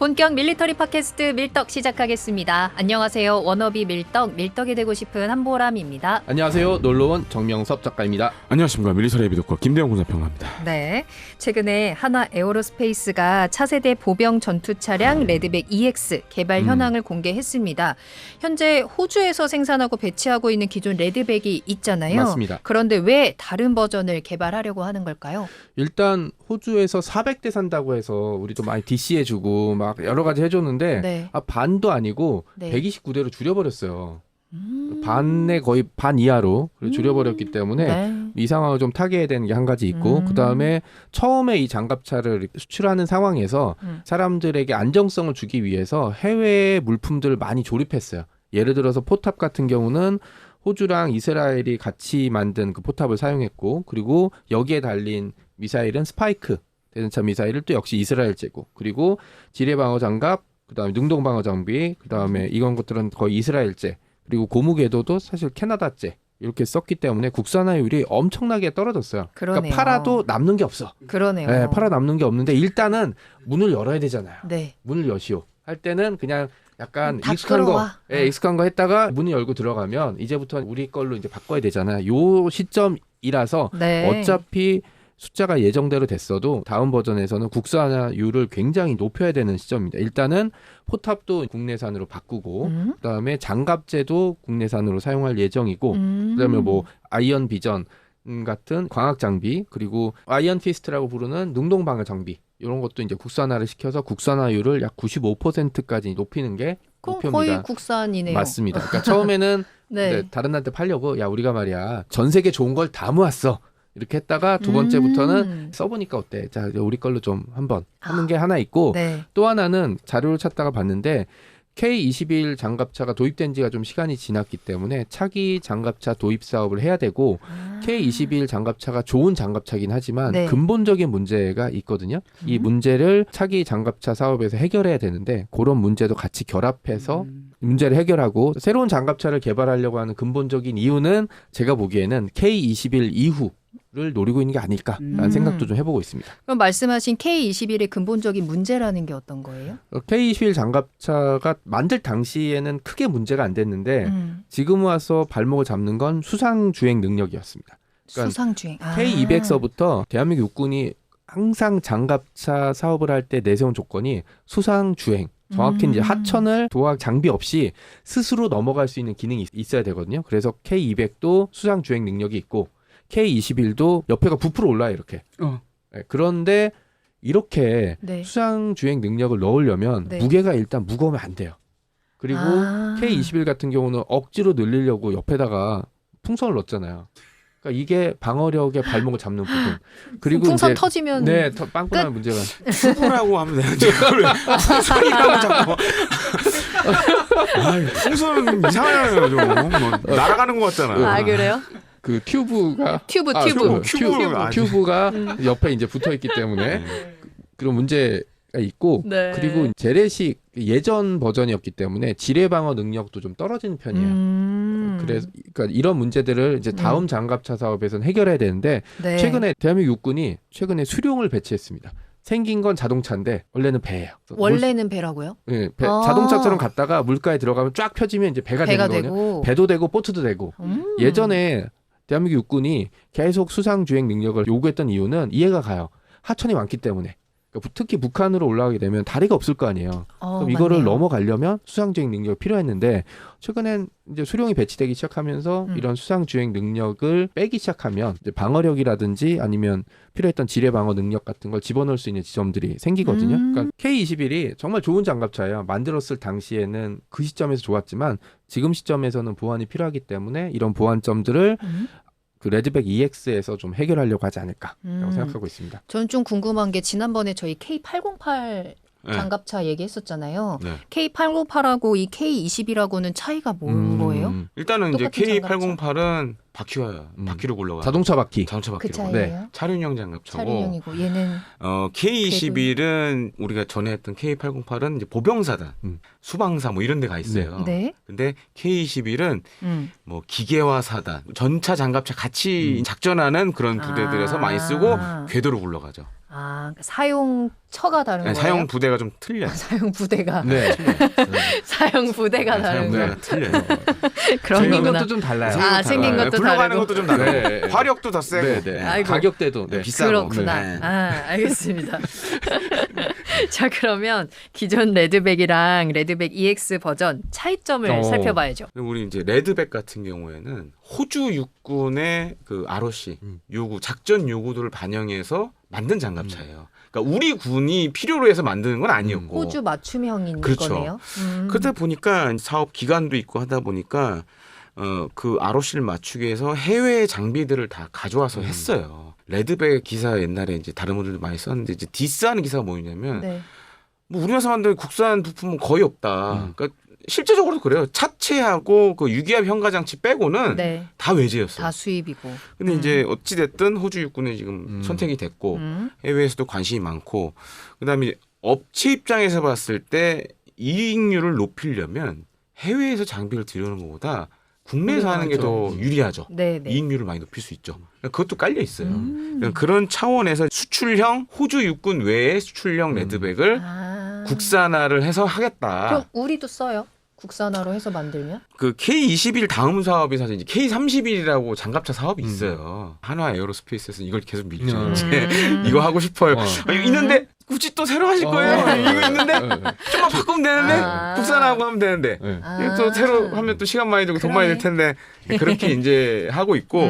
본격 밀리터리 팟캐스트 밀떡 시작하겠습니다. 안녕하세요. 워너비 밀떡, 밀떡이 되고 싶은 한보람입니다. 안녕하세요. 놀러온 정명섭 작가입니다. 안녕하십니까. 밀리터리 비독과 김대영 군사평론가입니다. 네, 최근에 하나 에어로스페이스가 차세대 보병 전투 차량 레드백 EX 개발 현황을 공개했습니다. 현재 호주에서 생산하고 배치하고 있는 기존 레드백이 있잖아요. 맞습니다. 그런데 왜 다른 버전을 개발하려고 하는 걸까요? 일단 호주에서 400대 산다고 해서 우리도 많이 DC해주고 막 여러 가지 해줬는데 네. 반도 아니고 네. 129대로 줄여버렸어요. 반에 거의 반 이하로 줄여버렸기 때문에 네. 이 상황을 좀 타개해야 되는 게 한 가지 있고 그 다음에 처음에 이 장갑차를 수출하는 상황에서 사람들에게 안정성을 주기 위해서 해외 물품들을 많이 조립했어요. 예를 들어서 포탑 같은 경우는 호주랑 이스라엘이 같이 만든 그 포탑을 사용했고, 그리고 여기에 달린 미사일은 스파이크 대전차 미사일을 또 역시 이스라엘제고, 그리고 지뢰방어 장갑, 그다음에 능동방어 장비, 그다음에 이런 것들은 거의 이스라엘제, 그리고 고무궤도도 사실 캐나다제 이렇게 썼기 때문에 국산화율이 엄청나게 떨어졌어요. 그러네요. 그러니까 팔아도 남는 게 없어. 그러네요. 네, 팔아 남는 게 없는데 일단은 문을 열어야 되잖아요. 네. 문을 여시오 할 때는 그냥 약간 다 익숙한 끌어와. 거, 익숙한 거 했다가 문을 열고 들어가면 이제부터 우리 걸로 이제 바꿔야 되잖아요. 요 시점이라서 네. 어차피 숫자가 예정대로 됐어도 다음 버전에서는 국산화율을 굉장히 높여야 되는 시점입니다. 일단은 포탑도 국내산으로 바꾸고, 그다음에 장갑제도 국내산으로 사용할 예정이고, 그다음에 뭐 아이언 비전 같은 광학 장비, 그리고 아이언 피스트라고 부르는 능동 방어 장비, 이런 것도 이제 국산화를 시켜서 국산화율을 약 95%까지 높이는 게 그럼 목표입니다. 거의 국산이네요. 맞습니다. 그러니까 처음에는 네. 다른 나라한테 팔려고 야 우리가 말이야 전 세계 좋은 걸 다 모았어 이렇게 했다가 두 번째부터는 써보니까 어때? 자 우리 걸로 좀 한번 하는 게 하나 있고, 네. 또 하나는 자료를 찾다가 봤는데 K21 장갑차가 도입된 지가 좀 시간이 지났기 때문에 차기 장갑차 도입 사업을 해야 되고, K21 장갑차가 좋은 장갑차긴 하지만 네. 근본적인 문제가 있거든요. 이 문제를 차기 장갑차 사업에서 해결해야 되는데 그런 문제도 같이 결합해서 문제를 해결하고 새로운 장갑차를 개발하려고 하는 근본적인 이유는 제가 보기에는 K21 이후를 노리고 있는 게 아닐까라는 생각도 좀 해보고 있습니다. 그럼 말씀하신 K21의 근본적인 문제라는 게 어떤 거예요? K21 장갑차가 만들 당시에는 크게 문제가 안 됐는데 지금 와서 발목을 잡는 건 수상주행 능력이었습니다. 그러니까 수상주행. K200서부터 대한민국 육군이 항상 장갑차 사업을 할 때 내세운 조건이 수상주행, 정확히 이제 하천을 도학 장비 없이 스스로 넘어갈 수 있는 기능이 있어야 되거든요. 그래서 K200도 수상주행 능력이 있고 K21도 옆에가 부풀어 올라요, 이렇게. 네, 그런데 이렇게 네. 수상주행 능력을 넣으려면 네. 무게가 일단 무거우면 안 돼요. 그리고 K21 같은 경우는 억지로 늘리려고 옆에다가 풍선을 넣었잖아요. 그러니까 이게 방어력의 발목을 잡는 부분. 그리고 풍선 이제 터지면 빵꾸나는 문제가. 투구라고 하면 되는데 그걸 풍선이라고 자꾸. 풍선은 이상하잖아요. 좀. 뭐, 날아가는 것 같잖아요. 아 그래요? 그 튜브가 튜브가 옆에 이제 붙어 있기 때문에 그런 문제가 있고, 네. 그리고 재래식 예전 버전이었기 때문에 지뢰 방어 능력도 좀 떨어지는 편이에요. 그래서 그러니까 이런 문제들을 이제 다음 장갑차 사업에서는 해결해야 되는데, 네. 최근에 대한민국 육군이 최근에 수룡을 배치했습니다. 생긴 건 자동차인데 원래는 배예요. 원래는 배라고요? 네, 자동차처럼 갔다가 물가에 들어가면 쫙 펴지면 이제 배가 되는 거거든요. 되고. 배도 되고 보트도 되고. 예전에 대한민국 육군이 계속 수상주행 능력을 요구했던 이유는 이해가 가요. 하천이 많기 때문에. 그러니까 특히 북한으로 올라가게 되면 다리가 없을 거 아니에요. 그럼 이거를 맞네요. 넘어가려면 수상주행 능력이 필요했는데, 최근엔 이제 수룡이 배치되기 시작하면서 이런 수상주행 능력을 빼기 시작하면 이제 방어력이라든지 아니면 필요했던 지뢰 방어 능력 같은 걸 집어넣을 수 있는 지점들이 생기거든요. 그러니까 K21이 정말 좋은 장갑차예요. 만들었을 당시에는 그 시점에서 좋았지만 지금 시점에서는 보완이 필요하기 때문에 이런 보완점들을 그 레드백 EX에서 좀 해결하려고 하지 않을까라고 생각하고 있습니다. 저는 좀 궁금한 게 지난번에 저희 K808 장갑차 얘기했었잖아요. 네. K808하고 이 K20이라고는 차이가 뭐예요? 일단은 이제 똑같은 K808은 바퀴가 바퀴로 굴러가. 자동차 바퀴. 자동차 그 바퀴로. 차이예요? 차륜형 장갑차고. 차량이고 얘는 K21은 우리가 전에 했던 K808은 이제 보병사단, 수방사 뭐 이런 데 가 있어요. 네. 근데 K21은 뭐 기계화 사단, 전차 장갑차 같이 음. 작전하는 그런 부대들에서 많이 쓰고 궤도로 굴러가죠. 아, 사용처가 다른 네, 거예요? 사용 부대가 좀 틀려요. 사용 부대가 네. 사용 부대가 네, 사용 다른 부대가 거. 틀려요. 그런 생긴 거구나. 것도 좀 달라요. 아, 생긴 것도 굴러가는 다르고. 것도 좀 다르고 네. 화력도 더 세고 네, 네. 네. 아이고. 가격대도 네. 비싸고. 그렇구나. 네. 아, 알겠습니다. 자, 그러면 기존 레드백이랑 레드백 EX 버전 차이점을 살펴봐야죠. 우리 이제 레드백 같은 경우에는 호주 육군의 그 ROC 요구, 작전 요구들을 반영해서 만든 장갑차예요. 그러니까 우리 군이 필요로 해서 만드는 건 아니었고. 호주 맞춤형인 그렇죠. 거네요. 그러다 보니까 사업 기간도 있고 하다 보니까 그 ROC를 맞추기 위해서 해외 장비들을 다 가져와서 했어요. 레드백 기사 옛날에 이제 다른 분들도 많이 썼는데 이제 디스하는 기사가 뭐냐면 네. 뭐 우리나라에서 만든 국산 부품은 거의 없다. 그러니까 실제적으로도 그래요. 차체하고 그 유기압 현가 장치 빼고는 네. 다 외제였어요. 다 수입이고. 근데 이제 어찌 됐든 호주 육군에 지금 선택이 됐고 해외에서도 관심이 많고 그다음에 업체 입장에서 봤을 때 이익률을 높이려면 해외에서 장비를 들여오는 것보다 국내에서 하는 게 더 유리하죠. 네, 네. 이익률을 많이 높일 수 있죠. 그것도 깔려 있어요. 그런 차원에서 수출형 호주 육군 외의 수출형 레드백을 아. 국산화를 해서 하겠다. 그럼 우리도 써요? 국산화로 해서 만들면? 그 K21 다음 사업이 사실 이제 K31이라고 장갑차 사업이 있어요. 한화 에어로스페이스에서 이걸 계속 밀죠. 이제 이거 하고 싶어요. 아니, 있는데 굳이 또 새로 하실 거예요? 이거 있는데 좀만 바꾸면 되는데 아. 국산화하고 하면 되는데 이거 또 새로 하면 또 시간 많이 들고 돈 많이 들 텐데 그렇게 이제 하고 있고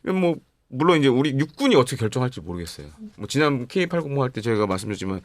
뭐 물론 이제 우리 육군이 어떻게 결정할지 모르겠어요. 뭐 지난 K80 할 때 저희가 말씀드렸지만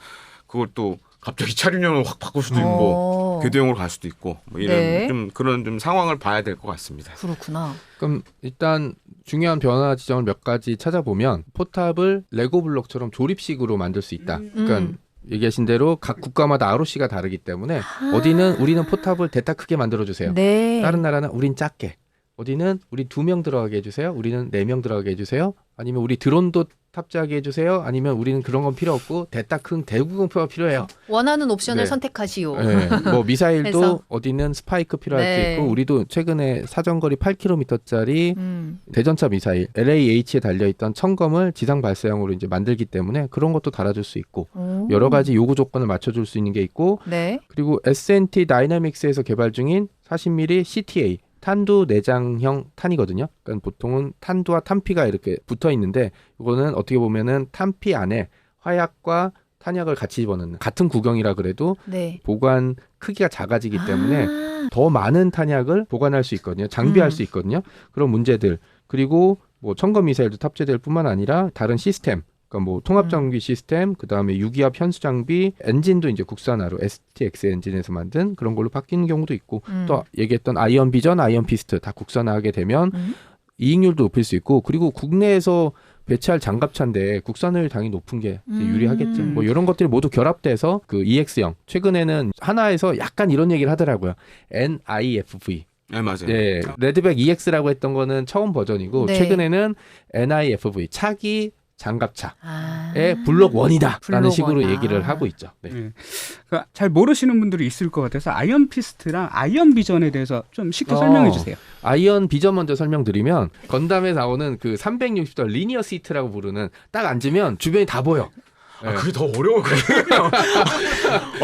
그걸 또 갑자기 차륜형을 확 바꿀 수도 있고 궤도형으로 갈 수도 있고 뭐 이런 네. 좀 그런 좀 상황을 봐야 될 것 같습니다. 그렇구나. 그럼 일단 중요한 변화 지점을 몇 가지 찾아보면 포탑을 레고 블록처럼 조립식으로 만들 수 있다. 그러니까 얘기하신 대로 각 국가마다 ROC가 다르기 때문에 어디는 우리는 포탑을 대타 크게 만들어 주세요. 네. 다른 나라는 우린 작게. 어디는 우리 2명 들어가게 해주세요. 우리는 4명 들어가게 해주세요. 아니면 우리 드론도 탑재하게 해주세요. 아니면 우리는 그런 건 필요 없고 대타 큰 대구공표가 필요해요. 원하는 옵션을 네. 선택하시오. 네. 뭐 미사일도 해서. 어디는 스파이크 필요할 네. 수 있고 우리도 최근에 사정거리 8km짜리 대전차 미사일 LAH에 달려있던 청검을 지상 발사형으로 이제 만들기 때문에 그런 것도 달아줄 수 있고 오. 여러 가지 요구 조건을 맞춰줄 수 있는 게 있고 네. 그리고 S&T 다이나믹스에서 개발 중인 40mm CTA 탄두 내장형 탄이거든요. 그러니까 보통은 탄두와 탄피가 이렇게 붙어 있는데 이거는 어떻게 보면은 탄피 안에 화약과 탄약을 같이 집어넣는 같은 구경이라 그래도 네. 보관 크기가 작아지기 때문에 아. 더 많은 탄약을 보관할 수 있거든요. 장비할 수 있거든요. 그런 문제들 그리고 뭐 청검 미사일도 탑재될 뿐만 아니라 다른 시스템 그러니까 뭐 통합 장비 시스템, 그다음에 유기압 현수 장비, 엔진도 이제 국산화로 STX 엔진에서 만든 그런 걸로 바뀌는 경우도 있고 또 얘기했던 아이언 비전, 아이언 피스트 다 국산화하게 되면 이익률도 높일 수 있고 그리고 국내에서 배치할 장갑차인데 국산화율 당연히 높은 게 이제 유리하겠죠. 뭐 이런 것들이 모두 결합돼서 그 EX형 최근에는 하나에서 약간 이런 얘기를 하더라고요. NIFV. 네, 맞아요. 네, 레드백 EX라고 했던 거는 처음 버전이고 네. 최근에는 NIFV 차기 장갑차의 아. 블록 1이다라는 블록 식으로 원. 얘기를 아. 하고 있죠. 네. 네. 그러니까 잘 모르시는 분들이 있을 것 같아서 아이언 피스트랑 아이언 비전에 대해서 좀 쉽게 설명해 주세요. 아이언 비전 먼저 설명드리면 건담에 나오는 그 360도 리니어 시트라고 부르는 딱 앉으면 주변이 다 보여. 아, 그게 더 어려워.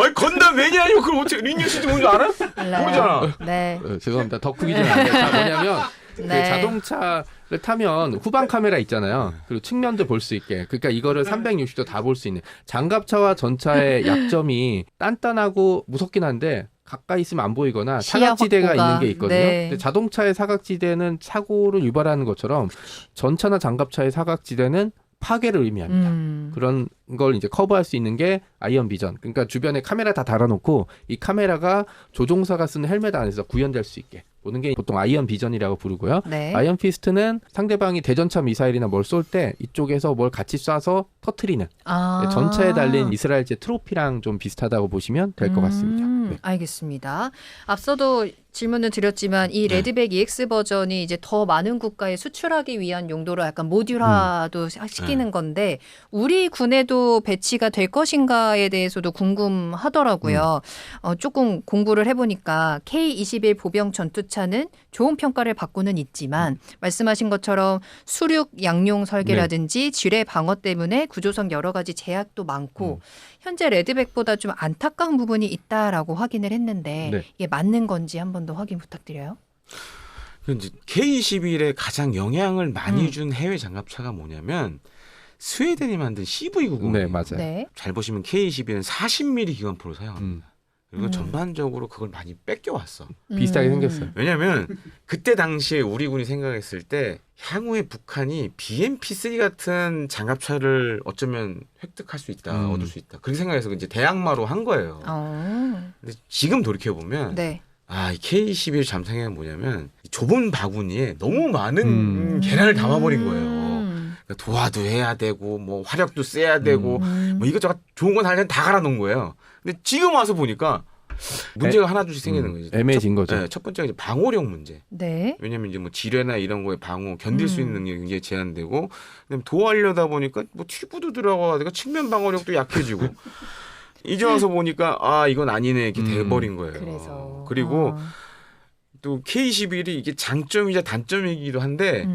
아니 건담 매니아니면 그걸 어떻게 리니어 시트 뭔지 알아? 모르잖아. 네. 죄송합니다. 덕후기 좀 안 돼. 뭐냐면 그 네. 자동차를 타면 후방 카메라 있잖아요. 그리고 측면도 볼 수 있게. 그러니까 이거를 360도 다 볼 수 있는. 장갑차와 전차의 약점이 단단하고 무섭긴 한데 가까이 있으면 안 보이거나 시야 사각지대가 확보가. 있는 게 있거든요. 네. 근데 자동차의 사각지대는 사고를 유발하는 것처럼 전차나 장갑차의 사각지대는 파괴를 의미합니다. 그런 걸 이제 커버할 수 있는 게 아이언 비전. 그러니까 주변에 카메라 다 달아놓고 이 카메라가 조종사가 쓰는 헬멧 안에서 구현될 수 있게 보는 게 보통 아이언 비전이라고 부르고요. 네. 아이언 피스트는 상대방이 대전차 미사일이나 뭘 쏠 때 이쪽에서 뭘 같이 쏴서 터트리는 아. 전차에 달린 이스라엘제 트로피랑 좀 비슷하다고 보시면 될 것 같습니다. 네. 알겠습니다. 앞서도 질문을 드렸지만 이 네. 레드백 EX 버전이 이제 더 많은 국가에 수출하기 위한 용도로 약간 모듈화도 시키는 건데 우리 군에도 배치가 될 것인가에 대해서도 궁금하더라고요. 조금 공부를 해보니까 K-21 보병 전투차는 좋은 평가를 받고는 있지만 말씀하신 것처럼 수륙 양용 설계라든지 지뢰 방어 때문에 구조상 여러 가지 제약도 많고 현재 레드백보다 좀 안타까운 부분이 있다라고 확인을 했는데 네. 이게 맞는 건지 한 번 더 확인 부탁드려요. 이제 K21에 가장 영향을 많이 준 해외 장갑차가 뭐냐면 스웨덴이 만든 CV90. 네, 맞아요. 네. 잘 보시면 K21은 40mm 기관포를 사용합니다. 그리고 음. 전반적으로 그걸 많이 뺏겨왔어. 비슷하게 생겼어요. 왜냐하면 그때 당시에 우리 군이 생각했을 때 향후에 북한이 BMP-3 같은 장갑차를 어쩌면 획득할 수 있다, 얻을 수 있다. 그렇게 생각해서 이제 대항마로 한 거예요. 근데 지금 돌이켜 보면 네. 이 K21 잠상해가 뭐냐면 좁은 바구니에 너무 많은 계란을 담아버린 거예요. 그러니까 도화도 해야 되고 뭐 화력도 쎄야 되고 뭐 이것저것 좋은 건 하려면 다 갈아놓은 거예요. 근데 지금 와서 보니까 문제가 하나둘씩 생기는 거죠. 애매해진 거죠. 네, 첫 번째가 이제 방호력 문제. 네. 왜냐면 이제 뭐 지뢰나 이런 거에 방호 견딜 수 있는 능력이 굉장히 제한되고, 그다음에 도하려다 보니까 뭐 튜브도 들어가니까 측면 방호력도 약해지고. 이제 와서 보니까 이건 아니네 이렇게 돼버린 거예요. 그래서 그리고 또 K21이 이게 장점이자 단점이기도 한데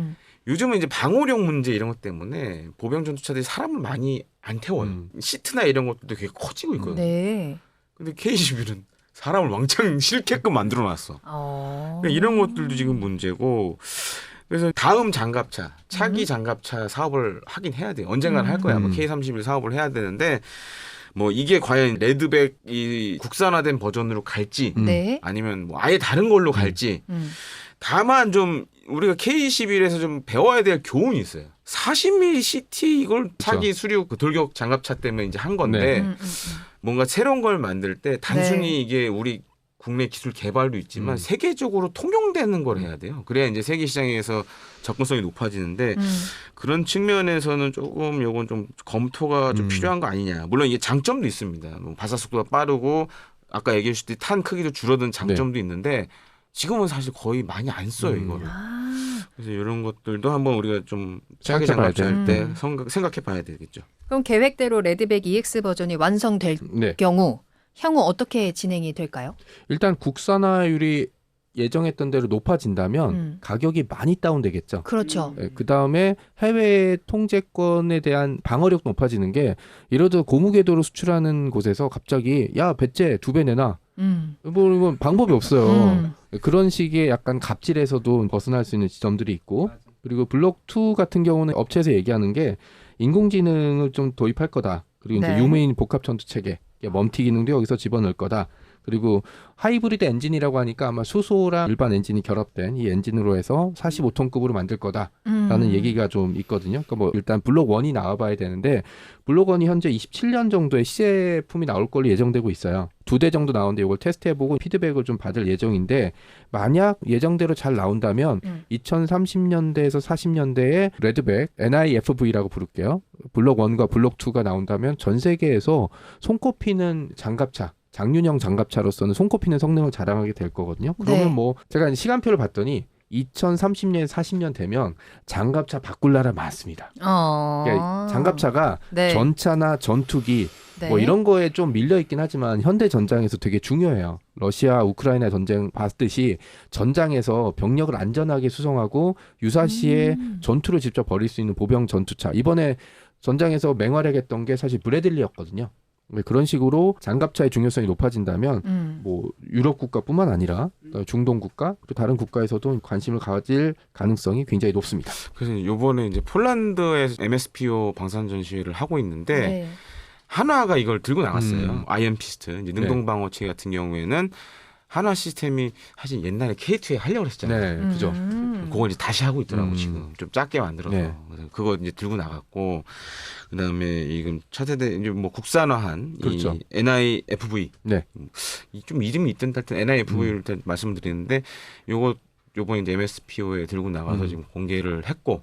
요즘은 이제 방호력 문제 이런 것 때문에 보병 전투차들이 사람을 많이 안 태워요. 시트나 이런 것들도 되게 커지고 있거든요. 네. 근데 K21은 사람을 왕창 실게끔 만들어놨어. 그러니까 이런 것들도 지금 문제고. 그래서 다음 장갑차, 차기 장갑차 사업을 하긴 해야 돼요. 언젠가는 할 거야. 뭐 K31 사업을 해야 되는데 뭐 이게 과연 레드백이 국산화된 버전으로 갈지 네. 아니면 뭐 아예 다른 걸로 갈지. 다만 좀 우리가 K21에서 좀 배워야 될 교훈이 있어요. 40mm CT 이걸 차기 수륙 그 돌격 장갑차 때문에 이제 한 건데 뭔가 새로운 걸 만들 때 단순히 이게 우리 국내 기술 개발도 있지만 세계적으로 통용되는 걸 해야 돼요. 그래야 이제 세계 시장에서 접근성이 높아지는데 그런 측면에서는 조금 요건 좀 검토가 좀 필요한 거 아니냐. 물론 이게 장점도 있습니다. 뭐 발사 속도가 빠르고 아까 얘기해 주셨듯이 탄 크기도 줄어든 장점도 있는데 지금은 사실 거의 많이 안 써요 이거를. 그래서 이런 것들도 한번 우리가 좀 차기 장갑차 할 때 생각해 봐야 되겠죠. 그럼 계획대로 레드백 EX 버전이 완성될 경우 향후 어떻게 진행이 될까요? 일단 국산화율이 예정했던 대로 높아진다면 가격이 많이 다운되겠죠. 그렇죠. 그다음에 해외 통제권에 대한 방어력도 높아지는 게 예를 들어 고무궤도로 수출하는 곳에서 갑자기 야 배째 2배 내놔. 뭐 방법이 없어요. 그런 식의 약간 갑질에서도 벗어날 수 있는 지점들이 있고 그리고 블록 2 같은 경우는 업체에서 얘기하는 게 인공지능을 좀 도입할 거다. 그리고 이제 유메인 복합 전투 체계, 멈티 기능도 여기서 집어넣을 거다. 그리고 하이브리드 엔진이라고 하니까 아마 수소랑 일반 엔진이 결합된 이 엔진으로 해서 45톤급으로 만들 거다라는 얘기가 좀 있거든요. 그러니까 뭐 일단 블록 1이 나와봐야 되는데 블록 1이 현재 27년 정도의 시제품이 나올 걸로 예정되고 있어요. 2대 정도 나오는데 이걸 테스트해보고 피드백을 좀 받을 예정인데 만약 예정대로 잘 나온다면 2030년대에서 40년대에 레드백 NIFV라고 부를게요. 블록 1과 블록 2가 나온다면 전 세계에서 손꼽히는 장갑차 장륜형 장갑차로서는 손꼽히는 성능을 자랑하게 될 거거든요. 그러면 뭐 제가 시간표를 봤더니 2030년, 40년 되면 장갑차 바꿀 나라 많습니다. 그러니까 장갑차가 전차나 전투기 뭐 이런 거에 좀 밀려 있긴 하지만 현대 전장에서 되게 중요해요. 러시아 우크라이나 전쟁 봤듯이 전장에서 병력을 안전하게 수송하고 유사시에 전투를 직접 벌일 수 있는 보병 전투차. 이번에 전장에서 맹활약했던 게 사실 브래들리였거든요. 그런 식으로 장갑차의 중요성이 높아진다면 뭐 유럽 국가뿐만 아니라 중동 국가 그리고 다른 국가에서도 관심을 가질 가능성이 굉장히 높습니다. 그래서 이번에 이제 폴란드에서 MSPO 방산 전시회를 하고 있는데 한화가 이걸 들고 나갔어요. 아이언 피스트 이제 능동 방어체 같은 경우에는 한화 시스템이 사실 옛날에 K2에 하려고 했잖아요. 그죠. 그걸 이제 다시 하고 있더라고 지금 좀 작게 만들어서 그래서 그거 이제 들고 나갔고 그다음에 이건 차세대 이제 뭐 국산화한 그렇죠. 이 NIFV 좀 이름이 있던 하여튼 NIFV를 일단 말씀드리는데 요번에 이제 MSPO에 들고 나가서 지금 공개를 했고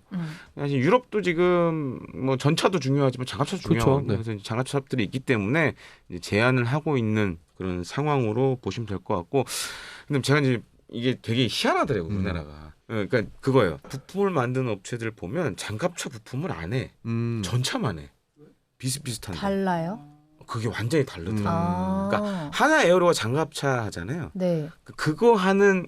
사실 유럽도 지금 뭐 전차도 중요하지만 장갑차도 중요하고 그래서 장갑차들이 있기 때문에 이제 제안을 하고 있는 그런 상황으로 보시면 될 것 같고 근데 제가 이제 이게 되게 희한하더라고요, 우리나라가. 그러니까 그거예요. 부품을 만드는 업체들 보면 장갑차 부품을 안 해. 전차만 해. 비슷비슷한데. 달라요? 그게 완전히 다르더라고요. 아. 그러니까 하나 에어로가 장갑차 하잖아요. 네. 그거 하는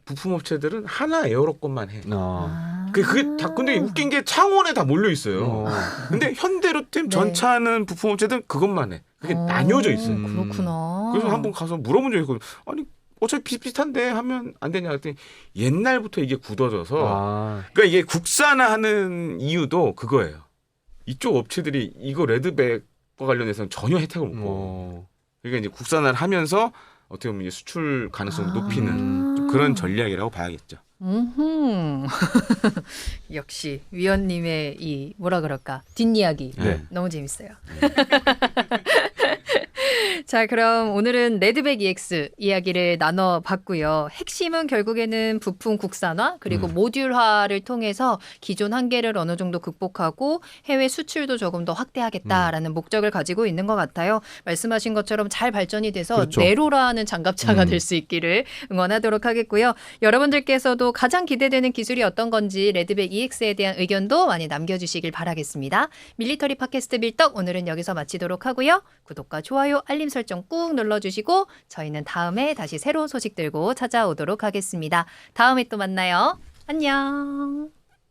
부품 업체들은 하나 에어로 것만 해. 아. 그게 다 근데 웃긴 게 창원에 다 몰려 있어요. 근데 현대로템 네. 전차하는 부품 업체들은 그것만 해. 그게 나뉘어져 있어요. 그렇구나. 그래서 한번 가서 물어본 적이 있거든요. 아니 어차피 비슷비슷한데 하면 안 되냐 그랬더니 옛날부터 이게 굳어져서 그러니까 이게 국산화하는 이유도 그거예요. 이쪽 업체들이 이거 레드백과 관련해서는 전혀 혜택을 못 보고 그러니까 이제 국산화를 하면서 어떻게 보면 이제 수출 가능성을 높이는 좀 그런 전략이라고 봐야겠죠. 역시 위원님의 이 뭐라 그럴까 뒷이야기 네. 너무 재밌어요. 자, 그럼 오늘은 레드백 EX 이야기를 나눠봤고요. 핵심은 결국에는 부품 국산화 그리고 모듈화를 통해서 기존 한계를 어느 정도 극복하고 해외 수출도 조금 더 확대하겠다라는 목적을 가지고 있는 것 같아요. 말씀하신 것처럼 잘 발전이 돼서 그렇죠. 네로라는 장갑차가 될 수 있기를 응원하도록 하겠고요. 여러분들께서도 가장 기대되는 기술이 어떤 건지 레드백 EX에 대한 의견도 많이 남겨주시길 바라겠습니다. 밀리터리 팟캐스트 밀떡 오늘은 여기서 마치도록 하고요. 구독과 좋아요, 알림 설정 꾹 눌러주시고 저희는 다음에 다시 새로운 소식 들고 찾아오도록 하겠습니다. 다음에 또 만나요. 안녕.